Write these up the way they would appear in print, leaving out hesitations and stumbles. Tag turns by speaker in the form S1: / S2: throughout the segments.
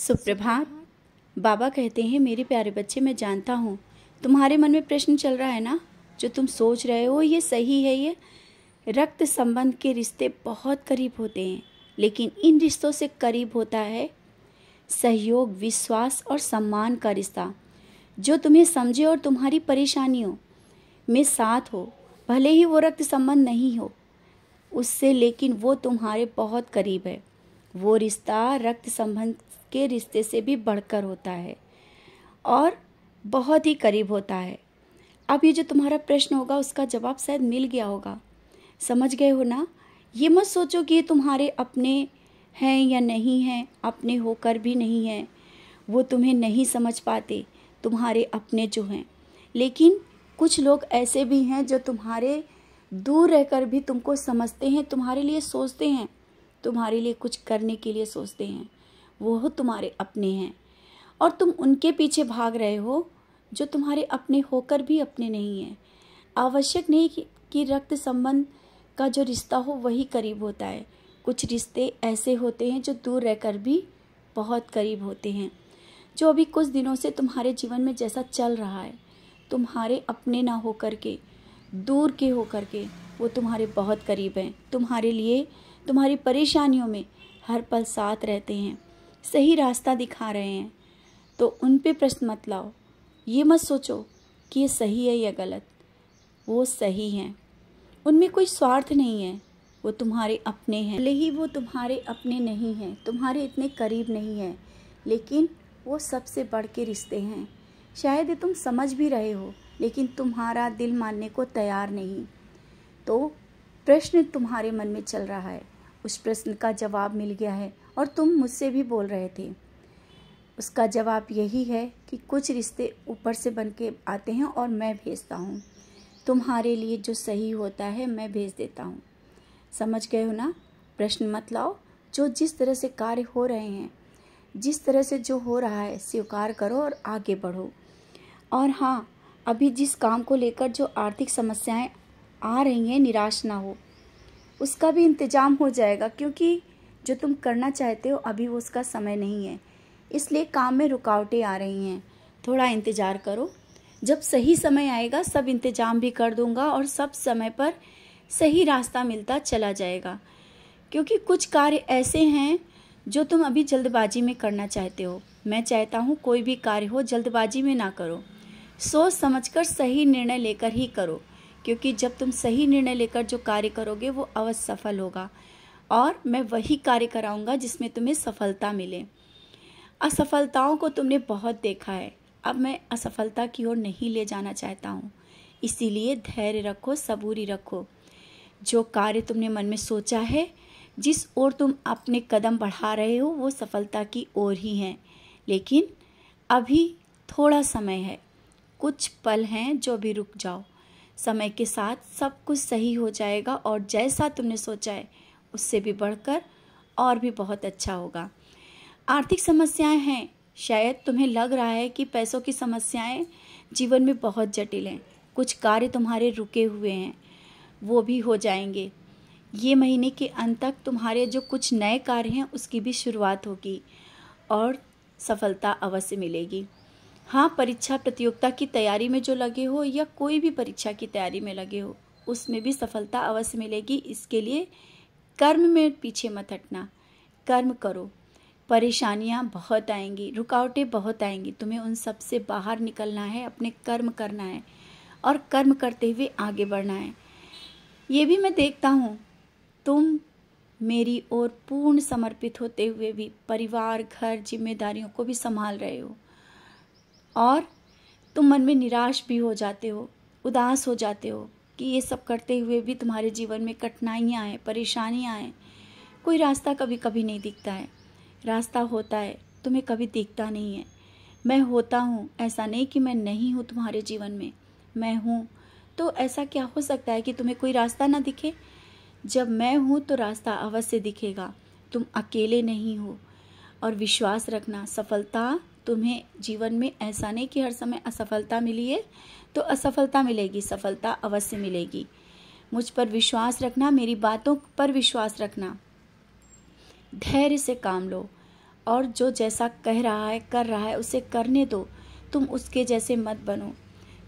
S1: सुप्रभात। बाबा कहते हैं, मेरे प्यारे बच्चे, मैं जानता हूँ तुम्हारे मन में प्रश्न चल रहा है ना, जो तुम सोच रहे हो ये सही है। ये रक्त संबंध के रिश्ते बहुत करीब होते हैं, लेकिन इन रिश्तों से करीब होता है सहयोग, विश्वास और सम्मान का रिश्ता, जो तुम्हें समझे और तुम्हारी परेशानियों में साथ हो। भले ही वो रक्त संबंध नहीं हो उससे, लेकिन वो तुम्हारे बहुत करीब है। वो रिश्ता रक्त संबंध के रिश्ते से भी बढ़कर होता है और बहुत ही करीब होता है। अब ये जो तुम्हारा प्रश्न होगा उसका जवाब शायद मिल गया होगा, समझ गए हो ना। ये मत सोचो कि ये तुम्हारे अपने हैं या नहीं हैं, अपने होकर भी नहीं हैं। वो तुम्हें नहीं समझ पाते, तुम्हारे अपने जो हैं। लेकिन कुछ लोग ऐसे भी हैं जो तुम्हारे दूर रहकर भी तुमको समझते हैं, तुम्हारे लिए सोचते हैं, तुम्हारे लिए कुछ करने के लिए सोचते हैं। वो तुम्हारे अपने हैं और तुम उनके पीछे भाग रहे हो जो तुम्हारे अपने होकर भी अपने नहीं हैं। आवश्यक नहीं कि रक्त संबंध का जो रिश्ता हो वही करीब होता है। कुछ रिश्ते ऐसे होते हैं जो दूर रहकर भी बहुत करीब होते हैं। जो अभी कुछ दिनों से तुम्हारे जीवन में जैसा चल रहा है, तुम्हारे अपने ना होकर के, दूर के होकर के, वो तुम्हारे बहुत करीब हैं। तुम्हारे लिए, तुम्हारी परेशानियों में हर पल साथ रहते हैं, सही रास्ता दिखा रहे हैं। तो उन पे प्रश्न मत लाओ। ये मत सोचो कि ये सही है या गलत। वो सही हैं, उनमें कोई स्वार्थ नहीं है। वो तुम्हारे अपने हैं, भले ही वो तुम्हारे अपने नहीं हैं, तुम्हारे इतने करीब नहीं हैं, लेकिन वो सबसे बढ़ के रिश्ते हैं। शायद ये तुम समझ भी रहे हो, लेकिन तुम्हारा दिल मानने को तैयार नहीं। तो प्रश्न तुम्हारे मन में चल रहा है, उस प्रश्न का जवाब मिल गया है और तुम मुझसे भी बोल रहे थे। उसका जवाब यही है कि कुछ रिश्ते ऊपर से बन के आते हैं और मैं भेजता हूँ। तुम्हारे लिए जो सही होता है मैं भेज देता हूँ। समझ गए हो ना। प्रश्न मत लाओ। जो जिस तरह से कार्य हो रहे हैं, जिस तरह से जो हो रहा है, स्वीकार करो और आगे बढ़ो। और हाँ, अभी जिस काम को लेकर जो आर्थिक समस्याएं आ रही हैं, निराश ना हो। उसका भी इंतजाम हो जाएगा, क्योंकि जो तुम करना चाहते हो अभी वो उसका समय नहीं है, इसलिए काम में रुकावटें आ रही हैं। थोड़ा इंतज़ार करो, जब सही समय आएगा सब इंतजाम भी कर दूंगा और सब समय पर सही रास्ता मिलता चला जाएगा। क्योंकि कुछ कार्य ऐसे हैं जो तुम अभी जल्दबाजी में करना चाहते हो। मैं चाहता हूँ कोई भी कार्य हो जल्दबाजी में ना करो, सोच समझकर सही निर्णय लेकर ही करो। क्योंकि जब तुम सही निर्णय लेकर जो कार्य करोगे वो अवश्य सफल होगा, और मैं वही कार्य कराऊंगा जिसमें तुम्हें सफलता मिले। असफलताओं को तुमने बहुत देखा है, अब मैं असफलता की ओर नहीं ले जाना चाहता हूँ। इसीलिए धैर्य रखो, सबूरी रखो। जो कार्य तुमने मन में सोचा है, जिस ओर तुम अपने कदम बढ़ा रहे हो, वो सफलता की ओर ही है। लेकिन अभी थोड़ा समय है, कुछ पल हैं जो अभी रुक जाओ। समय के साथ सब कुछ सही हो जाएगा और जैसा तुमने सोचा है उससे भी बढ़कर और भी बहुत अच्छा होगा। आर्थिक समस्याएं हैं, शायद तुम्हें लग रहा है कि पैसों की समस्याएं जीवन में बहुत जटिल हैं। कुछ कार्य तुम्हारे रुके हुए हैं, वो भी हो जाएंगे। ये महीने के अंत तक तुम्हारे जो कुछ नए कार्य हैं उसकी भी शुरुआत होगी और सफलता अवश्य मिलेगी। हाँ, परीक्षा प्रतियोगिता की तैयारी में जो लगे हो या कोई भी परीक्षा की तैयारी में लगे हो, उसमें भी सफलता अवश्य मिलेगी। इसके लिए कर्म में पीछे मत हटना, कर्म करो। परेशानियाँ बहुत आएंगी, रुकावटें बहुत आएंगी, तुम्हें उन सब से बाहर निकलना है, अपने कर्म करना है और कर्म करते हुए आगे बढ़ना है। ये भी मैं देखता हूँ, तुम मेरी ओर पूर्ण समर्पित होते हुए भी परिवार, घर, जिम्मेदारियों को भी संभाल रहे हो, और तुम मन में निराश भी हो जाते हो, उदास हो जाते हो कि ये सब करते हुए भी तुम्हारे जीवन में कठिनाइयाँ हैं, परेशानियाँ हैं। कोई रास्ता कभी कभी नहीं दिखता है। रास्ता होता है, तुम्हें कभी दिखता नहीं है। मैं होता हूँ, ऐसा नहीं कि मैं नहीं हूँ तुम्हारे जीवन में, मैं हूँ। तो ऐसा क्या हो सकता है कि तुम्हें कोई रास्ता ना दिखे? जब मैं हूँ तो रास्ता अवश्य दिखेगा। तुम अकेले नहीं हो। और विश्वास रखना, सफलता तुम्हें जीवन में, ऐसा नहीं कि हर समय असफलता मिली है तो असफलता मिलेगी, सफलता अवश्य मिलेगी। मुझ पर विश्वास रखना, मेरी बातों पर विश्वास रखना, धैर्य से काम लो और जो जैसा कह रहा है कर रहा है उसे करने दो। तुम उसके जैसे मत बनो।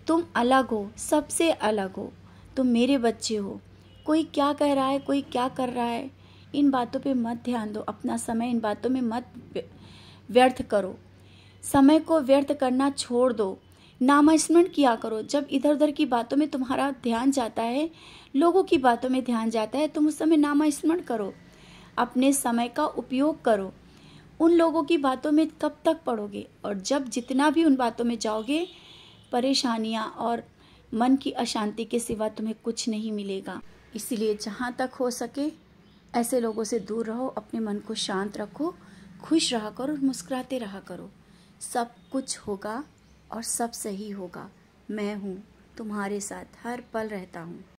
S1: तुम अलग हो, सबसे अलग हो। तुम मेरे बच्चे हो। कोई क्या कह रहा है, कोई क्या कर रहा है, इन बातों पे मत ध्यान दो। अपना समय इन बातों में मत व्यर्थ करो। समय को व्यर्थ करना छोड़ दो। नामस्मरण किया करो। जब इधर उधर की बातों में तुम्हारा ध्यान जाता है, लोगों की बातों में ध्यान जाता है, तुम उस समय नामस्मरण करो। अपने समय का उपयोग करो। उन लोगों की बातों में कब तक पड़ोगे? और जब जितना भी उन बातों में जाओगे, परेशानियां और मन की अशांति के सिवा तुम्हें कुछ नहीं मिलेगा। इसीलिए जहाँ तक हो सके ऐसे लोगों से दूर रहो। अपने मन को शांत रखो, खुश रहा करो और मुस्कुराते रहा करो। सब कुछ होगा और सब सही होगा। मैं हूँ तुम्हारे साथ, हर पल रहता हूँ।